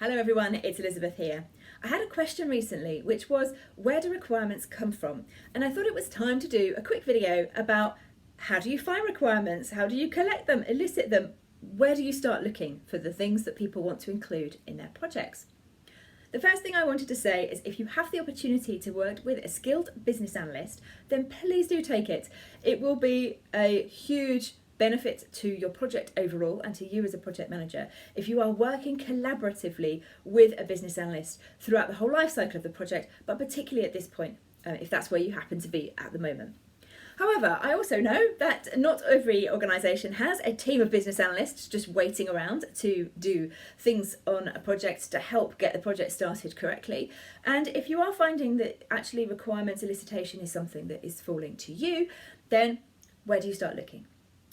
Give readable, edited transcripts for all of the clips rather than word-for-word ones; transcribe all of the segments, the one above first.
Hello everyone, it's Elizabeth here. I had a question recently which was, where do requirements come from? And I thought it was time to do a quick video about how do you find requirements, how do you collect them, elicit them, where do you start looking for the things that people want to include in their projects? The first thing I wanted to say is if you have the opportunity to work with a skilled business analyst, then please do take it. It will be a huge benefit to your project overall and to you as a project manager if you are working collaboratively with a business analyst throughout the whole life cycle of the project, but particularly at this point, if that's where you happen to be at the moment. However, I also know that not every organisation has a team of business analysts just waiting around to do things on a project to help get the project started correctly. And if you are finding that actually requirements elicitation is something that is falling to you, then where do you start looking?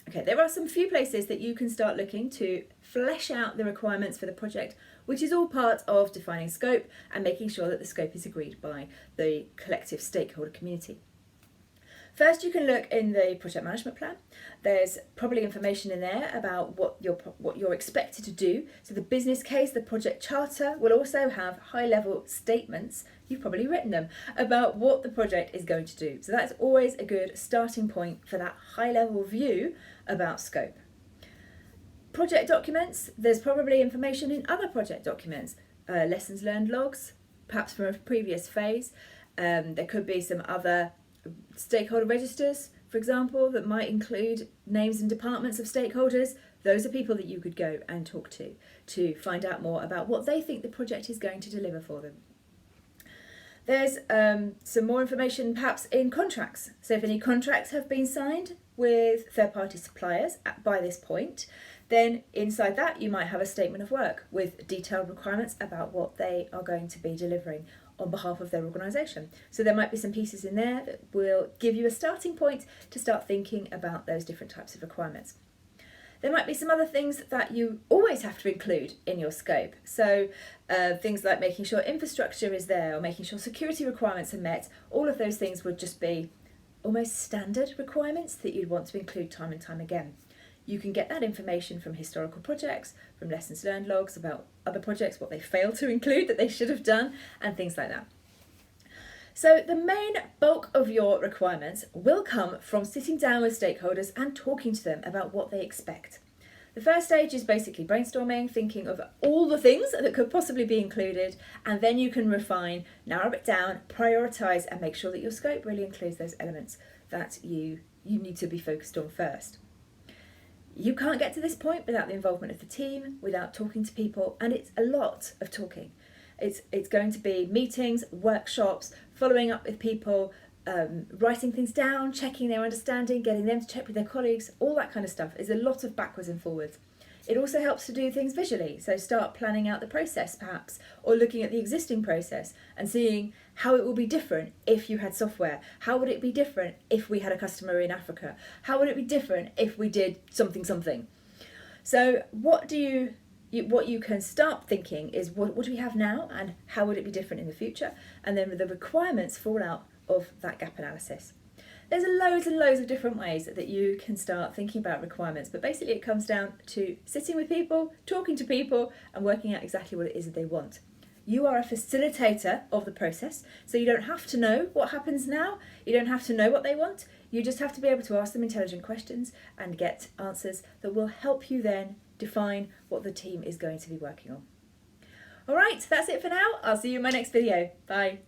Okay, there are some few places that you can start looking to flesh out the requirements for the project, which is all part of defining scope and making sure that the scope is agreed by the collective stakeholder community. First, you can look in the project management plan. There's probably information in there about what you're expected to do. So the business case, the project charter will also have high-level statements, you've probably written them, about what the project is going to do. So that's always a good starting point for that high-level view about scope. Project documents, there's probably information in other project documents, lessons learned logs, perhaps from a previous phase. There could be some other stakeholder registers, for example, that might include names and departments of stakeholders. Those are people that you could go and talk to find out more about what they think the project is going to deliver for them. There's some more information perhaps in contracts. So if any contracts have been signed with third-party suppliers by this point, then inside that you might have a statement of work with detailed requirements about what they are going to be delivering on behalf of their organisation. So there might be some pieces in there that will give you a starting point to start thinking about those different types of requirements. There might be some other things that you always have to include in your scope. So things like making sure infrastructure is there or making sure security requirements are met. All of those things would just be almost standard requirements that you'd want to include time and time again. You can get that information from historical projects, from lessons learned logs about other projects, what they failed to include that they should have done, and things like that. So the main bulk of your requirements will come from sitting down with stakeholders and talking to them about what they expect. The first stage is basically brainstorming, thinking of all the things that could possibly be included, and then you can refine, narrow it down, prioritise, and make sure that your scope really includes those elements that you need to be focused on first. You can't get to this point without the involvement of the team, without talking to people, and it's a lot of talking. It's going to be meetings, workshops, following up with people, writing things down, checking their understanding, getting them to check with their colleagues, all that kind of stuff. Is a lot of backwards and forwards. It also helps to do things visually, so start planning out the process perhaps, or looking at the existing process and seeing how it will be different if you had software. How would it be different if we had a customer in Africa? How would it be different if we did something? So what you can start thinking is what do we have now and how would it be different in the future? And then the requirements fall out of that gap analysis. There's loads and loads of different ways that you can start thinking about requirements, but basically it comes down to sitting with people, talking to people, and working out exactly what it is that they want. You are a facilitator of the process, so you don't have to know what happens now, you don't have to know what they want, you just have to be able to ask them intelligent questions and get answers that will help you then define what the team is going to be working on. Alright, that's it for now. I'll see you in my next video. Bye.